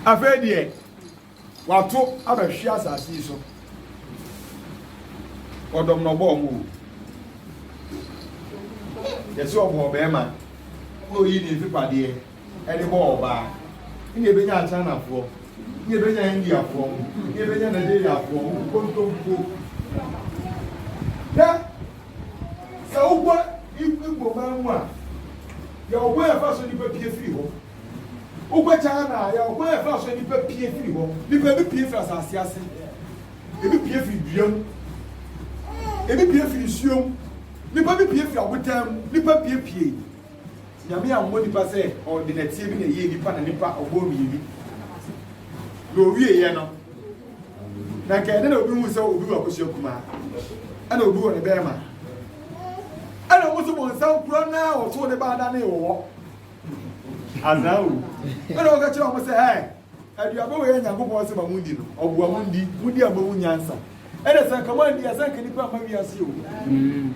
afedie wato abahwe asase so odom no bo mu yesi obo bema oyi ni fipade ene bo oba ni ebenya achana fo ni ebenya India fo ni ebenya Nigeria fo kontompo ya sa ugbo igbo manwu a ya ogbo e fa so ni papie free ho ugbo China ya ogbo e fa so ni papie free ho ni pa bi pie fra asase ase ebi pie free duam ebi pie free suom ni pa bi pie free abotam ni pa pie nyame ammo nipa se ordinatie bi na ye nipa na nipa ogbo miyi no wie ye no na ka na obi mu se obi wa kosia kuma ana obi wo ne bema ana wo so mo nsan pro na o to ne ba da ne wo azawu ana o ga chi o mo se aduabo we nyankopon se ba mundi no obo mundi abawu nyansa ana san kama ndi asan ka nipa ma wi ase o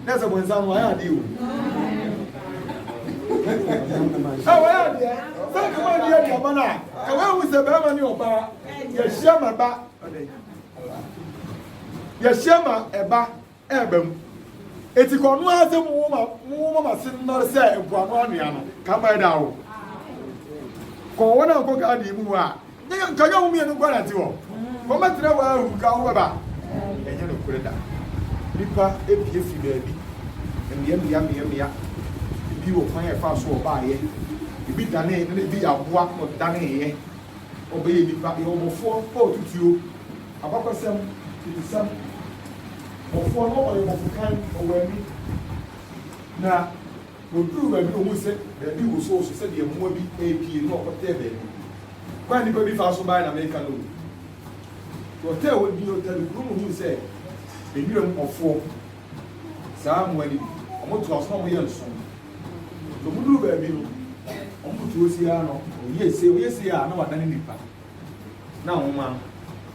na se mo nsan no ya de o wa dia san kama ndi ya mana ka wa wu se ba ma ni oba ya shema ba ya shema eba ebem eti ko no ase mu ma sin no se ebu anu anua no ka ba da wo ko wona ko ka di mu a nyen ka yo mu enu gwa ti wo ko ma tira wa hu ka wo ba enye no kure da nipa epie fi da bi emia bi wo fan e fa so ba ye bi dane ne bi aboa mo dane ye obeye nipa ye omofo po tutuo abakosem tisam ofo no oye mofukan owani na oduru ba bi o mu se da bi wo so se de mo bi epie no okote be ni kwa nipa bi fa so ba na America no hotel wo bi hotel ko mu se ebiram ofo saa mo ani omo to aso mo ye nso to muduru ba bi no omo to osi ya no oye se ya na wadane nipa na homa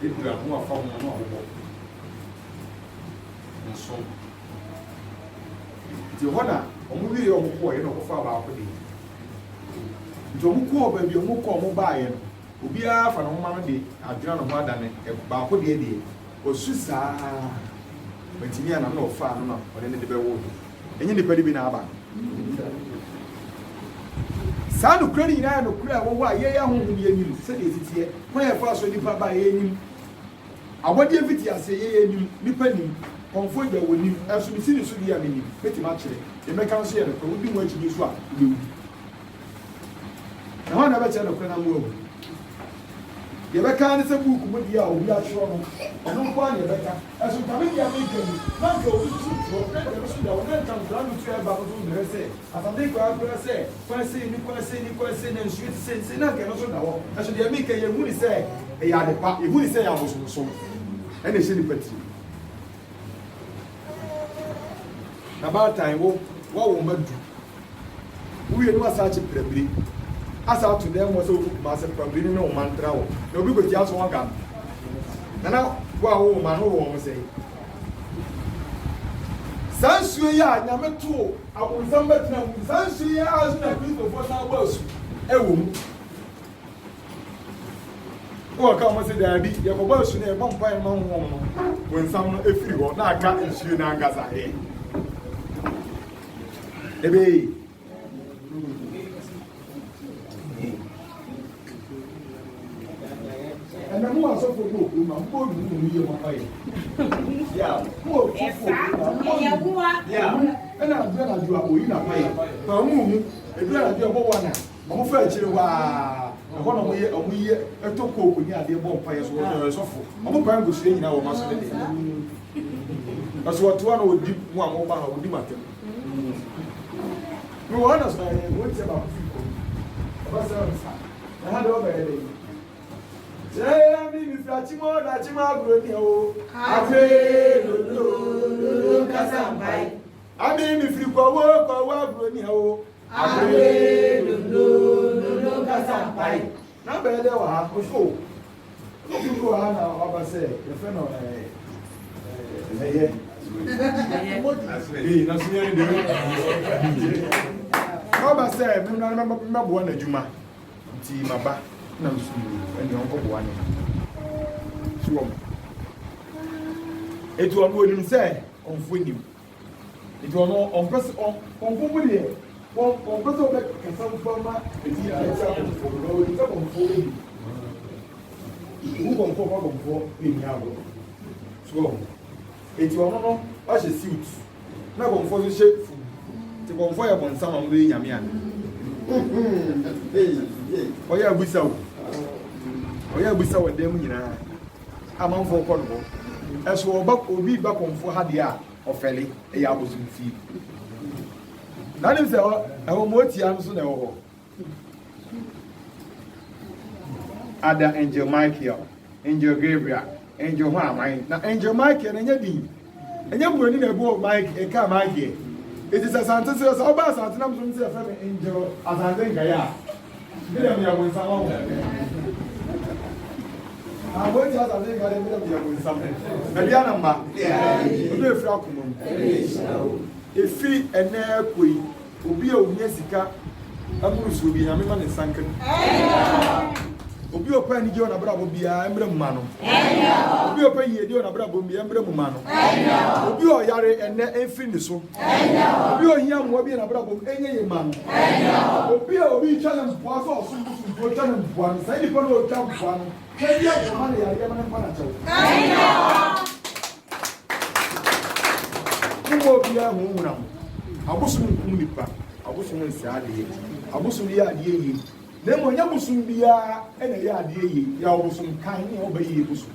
edura ho afa ho na obo nso ti hona omo wi yo ko ye no ko fa ba ko de nto mo ko ba bi omo ko mo ba ye no obi a fa no homa no de adura no ho adane ba ko de osu saa matini ana no fa no na ode ne de be wo enye nipa di bi na aba saa no kura ni na no kura wo wa ye ya ho hu ye nim se de titie kwa ye fa so nipa ba ye nim abodi eviti ase ye nim nipa nim konfo de wo nim aso mi sini so dia nim beti ma kire e meka so ye no ko odi mo achi so a wu na ho na ba che no kura na mo wu ye beka ne se buku mo dia obi a chiro no ono kwa ye beka aso ta me dia me kemi na ke obi su tro na ke so da wona kan plan tu e ba ko so de se Asante kwa se kwa se na nsu se na ke no so da wo aso dia me ke ye hu ni se e ya de pa ye hu ni se ya bo so ene se ni pati na ba time wo madu wo ye no asa chi prebiri asa to dem was over ma se prebiri no mantra wo na obi go ti aso wa ga na wo ma no wo mo se sansu ya nyame to abunzam betina mu sansu ya azu na Kristo fo na ba su ewo mu o ka mo se da bi ye ko ba su na e bon pai ma ho no wonsam no efiri ho na aka nsuo na angasa he ebe and I'm also for you, my boy, you are yeah, and I'm glad you are going to pay. I'm glad you are one. I'm afraid you are one of we a toko when you are the bonfires or so forth. I'm going to say now, Master. That's what one would do one more would do matter. No one else, what's about people? I had over a say mi frachimo da chima groni o afe lolo kasambai ami mi fri kwa groni o afe lolo kasambai na be de wa o so o wa na wa say your friend o na so ye de o ba say me na bo na juma ti maba na nsu ɛne ɔnkɔ boa ne so etu ɔno onim sɛ ɔmfo nim etu ɔno ɔmpɛ sɛ ɔmfo mu deɛ ɔmpɛ sɛ ɔbɛkasa mfa ma eti ɛkyɛ ɔmfo na onim sɛ ɔmfo nim who come for in Yabo. So, it's one of us suit. Now, come for the shape to come for upon some of the Yamian. Oh, yeah, we saw. Oh, yeah, we saw them in a amount for Cornwall. As well, back will be back on for Hadia or Felly, a Yabos in feet. That is our Motian. Ada Angel Michael, Angel Gabriel, Angel Mine. Now Angel Michael and Yadi. And you're going to go Mike and come Mike. It is Asante says, oh, Bass, I'm from the Angel Asante nkaei. Get me up with some. I'm going to have a little with something. Maybe a number. Yeah, you're a flock. If feet and air queen will be a Jessica, a moose will be a man in Sankan. Obi opa ni je ona bra bo bia emre mu mano obi opa yi de ona bra bo bia emre mu mano obi o yare enne enfi ni so obi o hia mo bia na bra bo enye ye mano obi challenge po so so challenge po an sai di ko no challenge po an ke bia ko ma ya ya ma na chawo ko bia hu munam abosun kum nipa abosun nsi ade abosun ya ade yi Nemo Yabusum Bia and a yadi, Yabusum kind of obey Busum.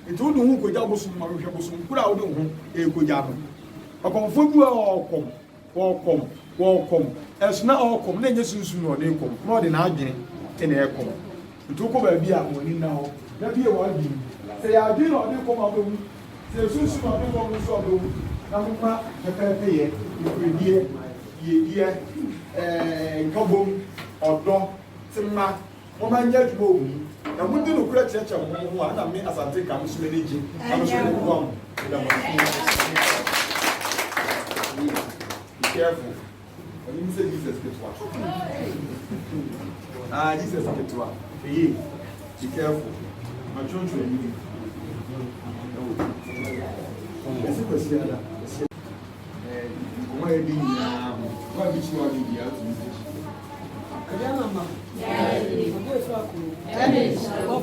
It would who could Yabusum Marushabusum, put out a good yabum. Upon football welcome. As now all come, then yes, soon or they come, more than arguing in air come. You took over Bia when now, that be a one. Say, I did not come out of me. Say, soon I don't want to solve them. Namma, the pay, you dear, Cobom or dog. Ma mama nya dwo na mundi no kura cheche mo ho na me asante ka mo smele ji am so le ko am be careful when you say Jesus get what Jesus get what be careful ma choncho ni ese kwesi ala kuma edi na kwa bi chi wa bi ya tu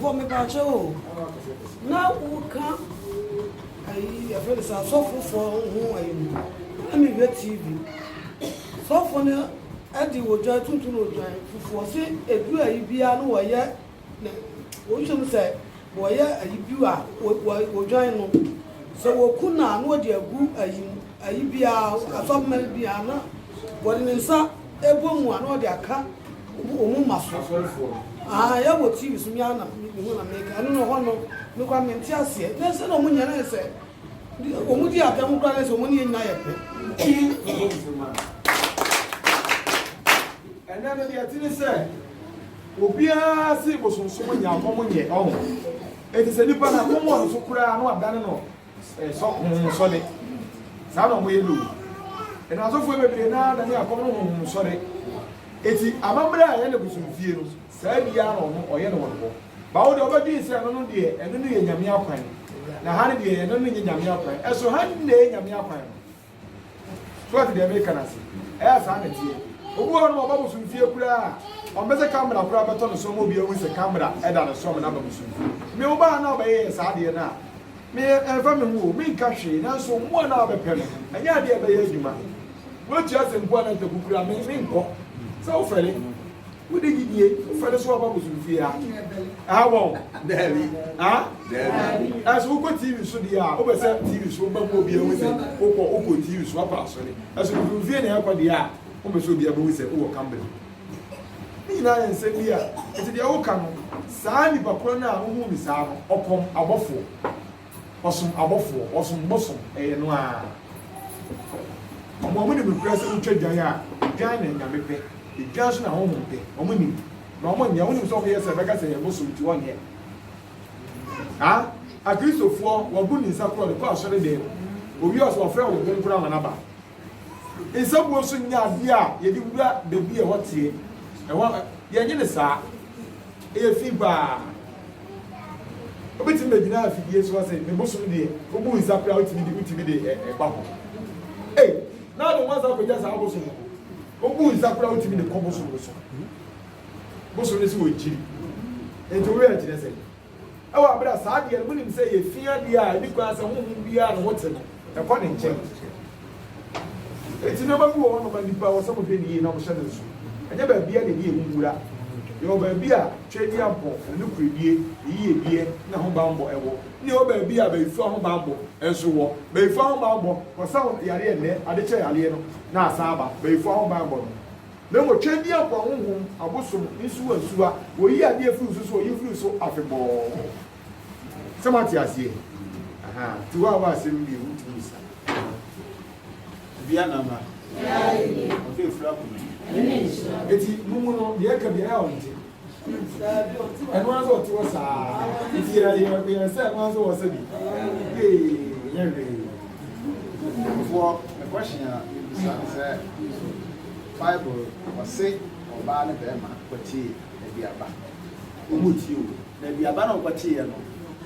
for me, Pacho. Now, who come? I feel so for who I am. Let me get TV. So for now, Eddie will try to drive for say a blue Ibiano or yet. We should say, why, you are will join. So, we could not know the group a Ibia, a some Melbiana. What in inside a woman or their car. Ya wo TV so ya na me na make anu no ho no me kwa menti ase na se no munya na se o mu di atam kwa na se o mu ni na ye pe ena me di atini se obia si bosonso nya akomo nye o eti se nipa na akomo so kura no adane no so de sa no mo ye lu ena so fu bebre na adane akomo so de eti amambra ya na busumfie no saa bia no oye no wo ba wo de obadi se no de eno no ye nyame akwan na ha ne de eno no ye nyame akwan eso ha ne ye nyame akwan so ati de America na se sa na tie obu no ba busumfie kura on be se camera kura beto no so mo bia hu se camera eda no so na ba busumfie me wo ba na ba ye saa de na me enfa me hu me nka hwe na so mo na ba pe no anya de ba ye adwuma wo tia se mpo na te kukura me nko so Freddy, we did you Freddy so about Sufia? How long? Daddy, as we got TV so the over TV so will be always Oko TV swap us. As we will be help the air, almost will be able to say, oh, company. Me and say, here, it's the old come. Sandy Bacona, whom is out upon a buffalo, or some above, or some bosom, a noir. A moment of present trade, Diana, and I the judge na home pay omuni na omuni ya woni so be yes be ka say bosom ti won here ah a Christopher wo bu ni sakro de pa so de obi os wo frɛ wo nkura manaba insabu so nya ade a ye di wura de bi e wotie e wo ye nye ne saa e fi ba obeti me gina afidie so say me boso de obu isapra utimi de ba ho na do wanza ko jasa aboso obu isapra utimi de koboso boso ne si wo jiri enti we a jire say awa abra saa de no nim say ye fia de a ni kwa say honhom bia no wote no e ko ne nche enti na ba wo no ma nipa wo so mo hwe ni na mo hye ne so anya ba bia de bi ewura yo ba bia twedi ampo no kuredie yiye bie na ho ba mbo ewo ni o ba bia ba ifu ho ba mbo enso wo ba ifu ho ba mbo ko sa yare ene ade che yare no na asaba ba ifu ho ba mbo no na mo twedi ampo honhom abosom isu asuwa wo yi ade afu so yi furu so afebo samati asie aha ti wa wa sem bi wutu sa bia na ma o fe fura ko eti mumu no de ka bia ya onti and one of two was a said one was a for the question is Bible was say or ban a bema, but tea, maybe a back. Would you? Maybe a ban of what tea,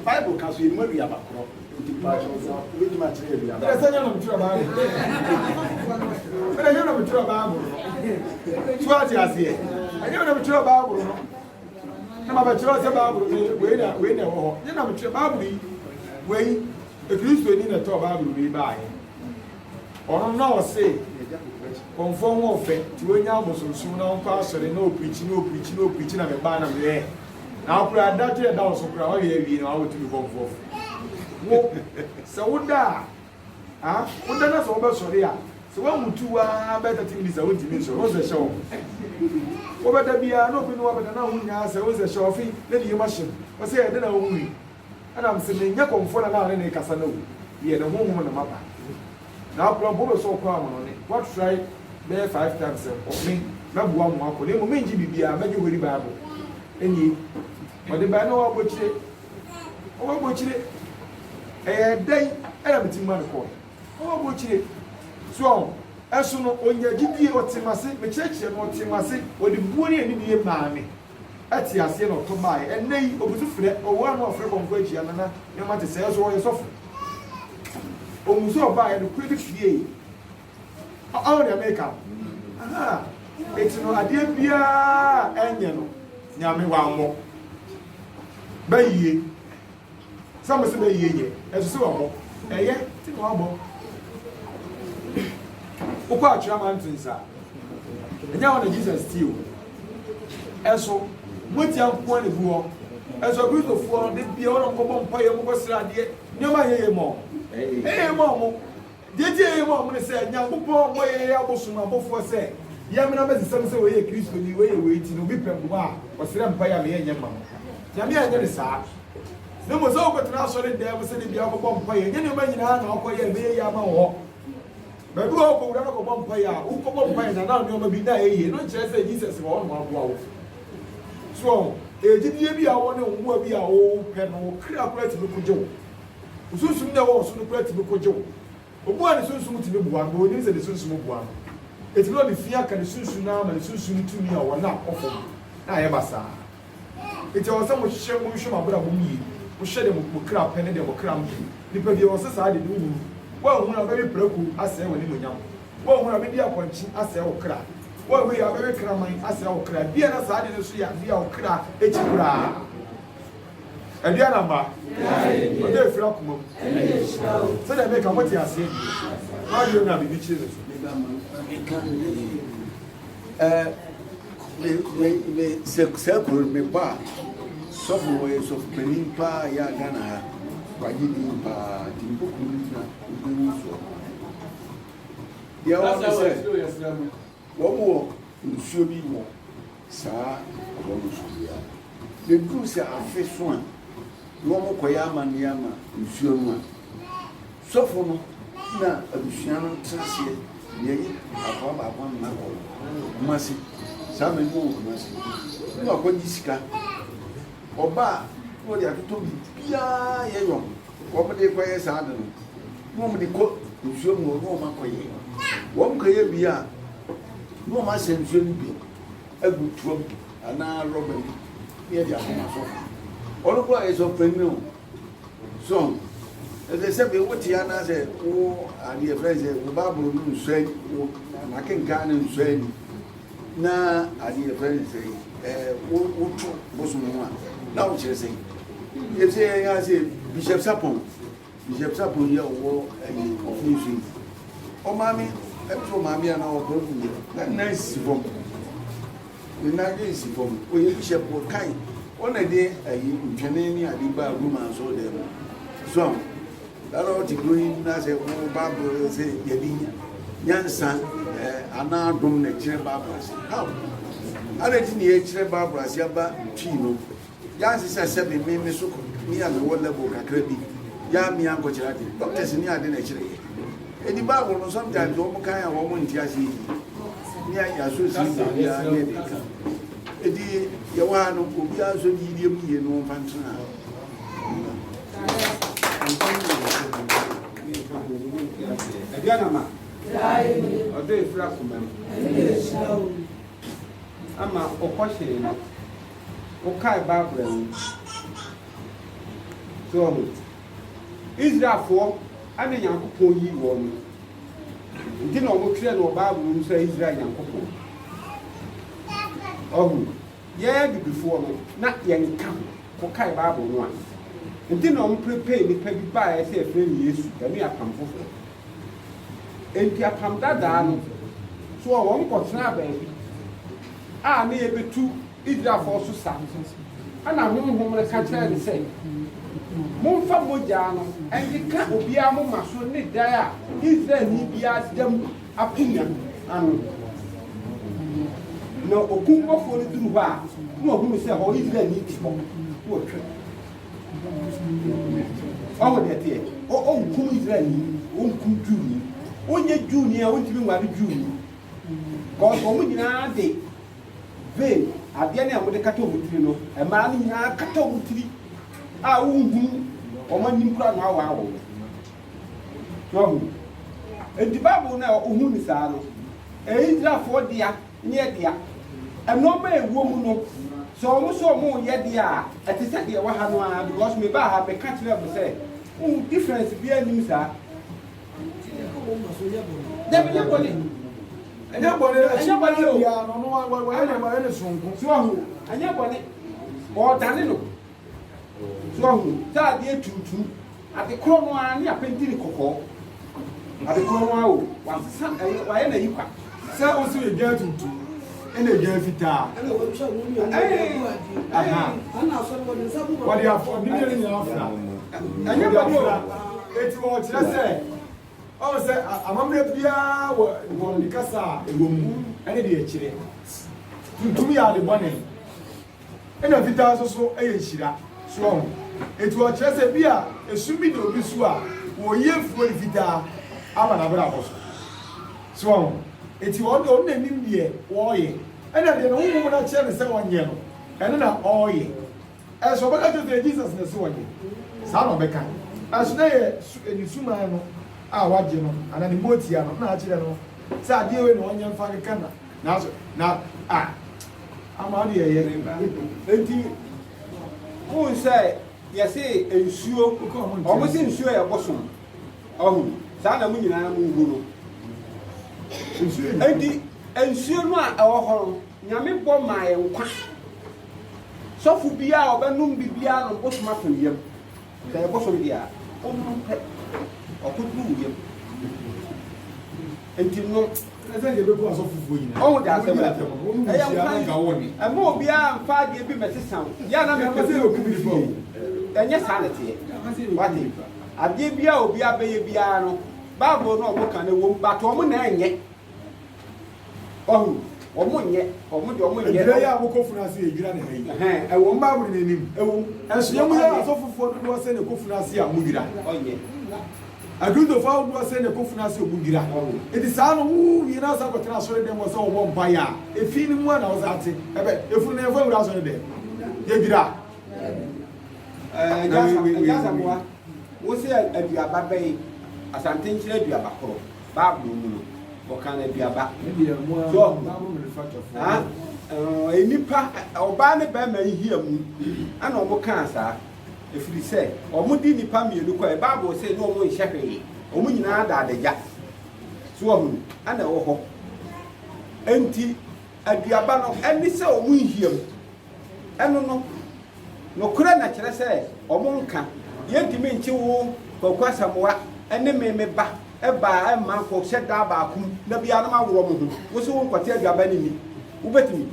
Bible comes with maybe a back crop. With much heavy. But I said, I'm sure about it. But I don't know about what I say. I don't know about na ba chiro se Bible we na ho ni na mtwe Bible we e Kristo ni na to Bible we ba ye ono na o se konfon wo fe ti onya abosunsun na on pa sore na o preach na me ba na me na akura date e da o so kura o ye wi na o tu mi konfon wo se woda woda na so be sore a se wa mutu wa be 30 minutes a won ti mi so o se show obeda bia no bi no obeda na hunya se wo se shofi le di machine o se e de na wuri ana am se me nya konfo na ne kasa na wo ye na honhom na mapa na problem bo so kwa mo ne what try be 5 times of me na bua mo akọ le mo menji bibia meje hori bible eni o de ba na wa bochire den era bitim man ko o bochire so eso no onya gidie otimase me cheche no otimase odi buoni ani die maame ati ase no to bae enei obusu frɛ owo anu ofrɛ bonko agia na ne ma te sɛ so wo yesofo omuso obae no kwedi fie awo ne America aha eti no ade bia enye no nyame wa mo bayie samse bayie ye eso se wo mo eye ti no abo ukwa atwa mantinsa enya wona Jesus still eso moti anko ne buo eso Kristo fuo de bia wona ko bom pa ye mo kosira de nyoma ye mo mo de mo ne se nya popo mo ye abosuma bofo se ye me na be sesem se we ye Kristo ni we ye we ti no bi pembo a kosira mpa ya me ye nyama nyame anya ne saa ne mo so ko tena so de mo se de bia ko bom pa ye nyene ma nyina na ko ye me ye ama wo baby o ko wura ko bom pai a u ko bom pai na na o ma bi na eye no kire say Jesus wo no aboa wo so ejidie bi a wo ne wo bi a wo pe no kira kura ti bi ko jewo usunsum na wo so no kura ti bi ko jewo obu a ne sunsum ti bi bua no oni se de sunsum bua no eti no de fia ka de sunsum na ma de sunsum tu ni a wo na ofo na ye basa eti o se mo hye mo hwe ma bra mo mi mo hye de mo kira pe ne de mo kira mo ni pe bi o se sa de du wa hu na be preku ase woni munyam wa hu na be dia kwanchi ase wo kra wa hu ya be kra man ase wo kra bia na saa de so ya bia wo kra echi kra adia na ma o de fira kuma so de make amoti ase ma yo na bibi chi so me se kuro me pa so for penin pa ya gana ha kwajini pa timbuku na uguso ya wa se wo mo nsuo bi wo saa wo nsuo ya de du se afeso a wo mo koya amane ama nsuo no a sofo no na abusua no trase ye yi akwa ba kwa na ko masi saa me mo masi no akwa sika oba wo dia to bi bia ye yo wo mo de koye saa de no mo de ko nsuo mo no ma koye wo mo koye bia no ma se nsuo ni bi agutuom ana roba near the Amaso. All of is of Penno. So, as I said, what Tiana said, oh, and your friends said, Babu said, I can can and said, na, and your friends say, what was one. Now, she say, you say, I say, Bishop Sapon, your war of music. Oh, mammy, I'm from Mammy and our problem. That nice from the nice from where Bishop were kind. One day, Janani and the room and so them. So, that ought to go in as a Bible say, Yadina, Yansan, and now don't lecture Barbara. How? I didn't hear Barbara, Yaba, Chino. Yas is a 7 minutes, me and the world level, Cacrebi, Yami and Cochati, doctors in the nature. And the Bible sometimes don't kind of woman Tiasi. Near Yasu, Edi Yawan will be also medium here, no Pantana. Aganama, a day fragment. Ama Okoshi, Okai Barbara. So, Israel for I mean, young Poyi woman. You know, what clear no Bible say Israel young couple. Oh, yeah, before me, not young come, Okai Bible one. And then I'm prepared to pay by a friend, yes, and me a pump for and you pump that down. So I won't go snap, baby. I may be two Israel for substances. And I won't home and catch her and say, Monfa Mojano, and you can't be a mama so need there. Is there need be as them opinion? No, Okumba for the Duba. No, who say, oh, is there need for oh, that year. Oh, come Israel, oh, come Junior. Oh, yet Junior, won't you marry Junior? God, oh, we are day. Vain, at the end of the cattle with you know, a man in a cattle with you. Ah, or when you cry now. No, and the Bible now, whom is Arno? Israel for dear, near dear. And no man woman. So almost more yet dear, at the second year, because me by have a country of say, oh, difference be a news, sir. Never nobody. And nobody, so and nobody, or Danilo. So, that dear tutu at the chrono near Pentin Coco. At the chrono, was some I am a yuka. So also a girl to. And a girl guitar. What do you have for million after? And you know, it was just say, oh, say, I'm a Bia, one the Casa, a room, and a chile. To me, are the money. And a guitar also a shira, strong. It was just a beer, a swimming to be swa, or ye for the guitar, I'm an abrabos. Strong. It's your own name in the warrior. And then the woman that shall say 1 year. And then all ye. As for what I Jesus in the sword. Son of Becca. As they in Sumano, I watch you, and an emotion, not you. So dear in 1 year for the camera. Now, I'm out here. Who say, yes, ensure, almost ensure a bosom. Oh, Sana Munina, and sure, our home, Yami bomb my own. So for Bia or Benum Bibia or what's my for you? They are bosom dear. Or put you. Until no, I think you was off for you. Oh, that's a more Bia and 5 year be my sister. Yana, and yes, sanity. What if I did Bia or Bia Babiano? Babo no more can a woman, but woman yet. Oh, or one yet, or one yet. I will go for us here. I won't marry him. As young as of for was sent a Kofunasia Mugira. Oh, yeah. A good of our was sent a Kofunasio Mugira. It is our who you know, I transferred them was all one buyer. A feeling one I was at it. If we never was on there. Yegira. What's it at your baby? Asante, you are back. Babu. wɔka na aduaba so enipa ɔbaa ne bɛrima nhia mu ana ɔmo kaa saa efiri sɛ ɔmo di nipa mmienu kɔ Bible sɛ na ɔmo nhyɛ hwee ɔmo nyinaa da adagya so ɔmo ana ɛwɔ hɔ enti aduaba no ɛne sɛ ɔmo nhia mu ɛno no nokora na kyerɛ sɛ ɔmo nka yɛntimi nkye wo kɔkɔ asamoa ɛne meme ba ɛba ɛma nkɔ hyɛ daa baako na bia no ma worɔ mo ho wo so wo nkɔte aduaba ne ni wobɛtumi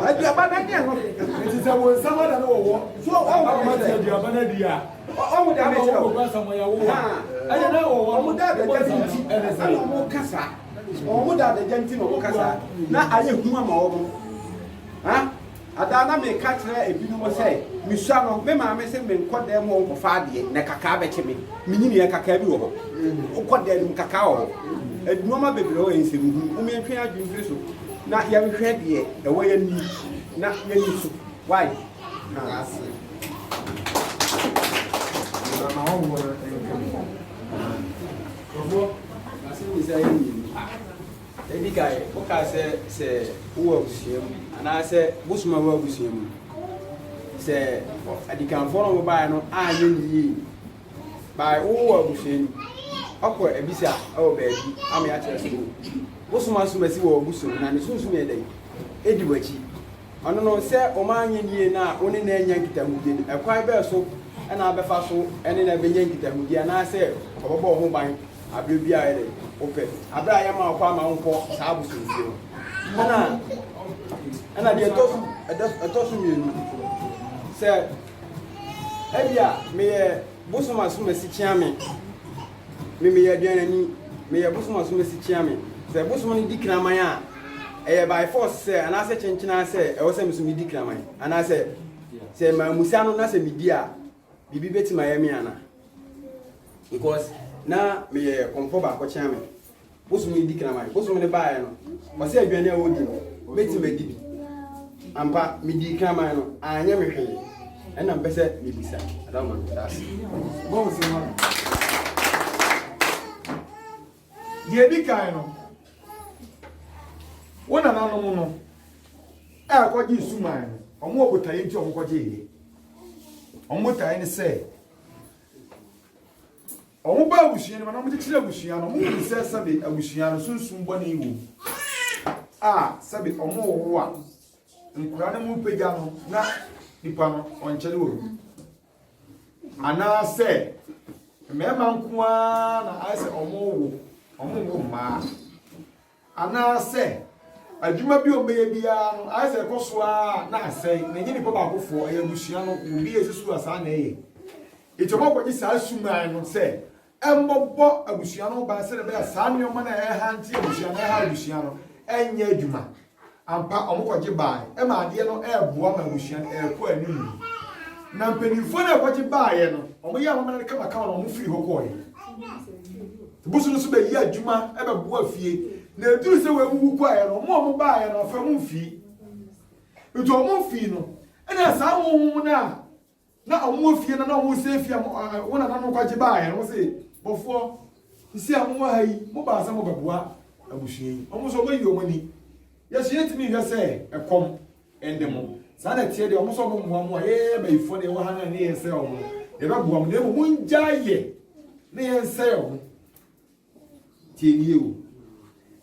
aduaba na deɛ no nti sɛ wo nsama da no wɔwɔ so ɔmo te aduaba na di a ɔmo da me kyerɛ kɔkɔ asamoa wo ɛyɛ na wɔwɔ ɔmo da adagya nti ɛna ɔmo kasa ɔmo da adagya nti na ɔmo kasa na ayɛ hu ama ɔmo ha adana me ka kyerɛ ebinom sɛ misua no me maame sɛ me nkɔ dan mu ɔnkɔfa adeɛ na kaka bɛkye me menyini yɛ kaka bi wɔ hɔ wokɔ dan mu kaka wɔ hɔ aduoma bebree wɔ nsɛm hu womentwe adwemfiri so na yɛhwɛ deɛ ɛwɔ yɛ ni na yɛni so why Ebi guy, oka se wo abusua mu anaasɛ bosoma wo abusua mu sɛ adikanfo no ba no anye niye ba wo abusua mu akɔ ebisa ɛwɔ baabi ama ya kyerɛ so bosoma so masi wo abusua mu na ne sunsun yɛ dɛ edi wachi ɔno no sɛ o ma anye niye na oni na enya nkitahudie ɛkwai bɛɛ so ɛna abɛfa so ɛne na bɛnya nkitahudie anaasɛ ɔbɛbɔ ho ban abere bi ayɛ dɛ ope abra ya ma kwa ma nkɔ saa busunfio ana de etosu mienu sɛ ebia me bosoma so masi chiame me yɛ aduanani me yɛ bosoma so masi chiame sɛ bosoma no di kraman a ɛyɛ by force sɛ ana sɛ kyenkyena sɛ ɛwɔ sɛ me so me di kraman ana sɛ ma musa no na sɛ me di a bibi betima yɛ me ana because na me ye komfo ba ko chiame bosu me di kraman bosu me baaye no o se aduane a wodi no beti me di bi ampa me di kraman no anya me hwe ena mpese me bisa adama das bon se ma die di kan no wona nanom no akɔgye suman no ɔmo obotaye nti ɔmo kɔgye ye ɔmo taye ne sɛ ɔmo ba abusua no na ɔmo kyerɛ abusua no ɔmo hu sɛ sɛbe abusua no sunsun bɔ ne iwu sɛbe ɔmo wo a nkura no mu pagya no na nipa no ɔnkyɛre wɔ ana sɛ mɛma nko a na ayɛ sɛ ɔmo wo mmaa ana sɛ adwuma bi ɔmbɛyɛ biara no ayɛ sɛ ɛkɔ so a na asɛe na nye nipa baakofoɔ ɛyɛ abusua no obi ɛsusu asa na ɛyɛ eti ɔmo akɔgye saa suman no sɛ ɛmbɔbɔ abusua no ba sɛ bɛyɛ saa nneɛma na ɛhanti abusua no ɛha abusua no ɛnyɛ adwuma ampa ɔmo kɔgye baa ɛma adeɛ no ɛɛboa ma abusua no ɛɛkɔ anim na mpanimfoɔ no ɛkɔgye baayɛ no ɔmo yɛ amamana no kama na ɔmo firi hɔ kɔɔyɛ busu no so bɛyi adwuma ɛbɛboa fie na eduru sɛ wɔawu kɔɔyɛ no ɔmo baayɛ no ɔfɛ mo mfii nti ɔmo mfii no ɛna saa honhom na ɔmo fie na ɔmo sɛ fie wona na no kɔgye baayɛ no sɛ bɔfoɔ isi a mo ha yi mo ba asɛ mo bɛboa abusua yi ɔmo so ɔmo yi ɔmo ni yɛhyɛ timi hwɛ sɛ ɛkɔm ɛnde mo saa na tie deɛ ɔmo so ɔmo mmoa mo a bɛyifoɔ deɛ ɛwɔ ha na ne yɛ sɛ ɔmo yɛbɛboa mo na emu mo ngya yɛ ne yɛ nsɛ ɔmo tie nie o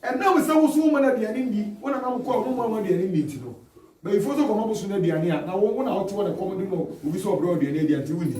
ɛnam sɛ wo so mo na aduane ndi wona na mo kɔ ɔmo mo aduane ndi nti no bɛyifoɔ so kɔmɔ bo so na aduane a na wo na ɔte wɔ ne kɔm de no obi so ɔbrɛ aduane adi anti wuni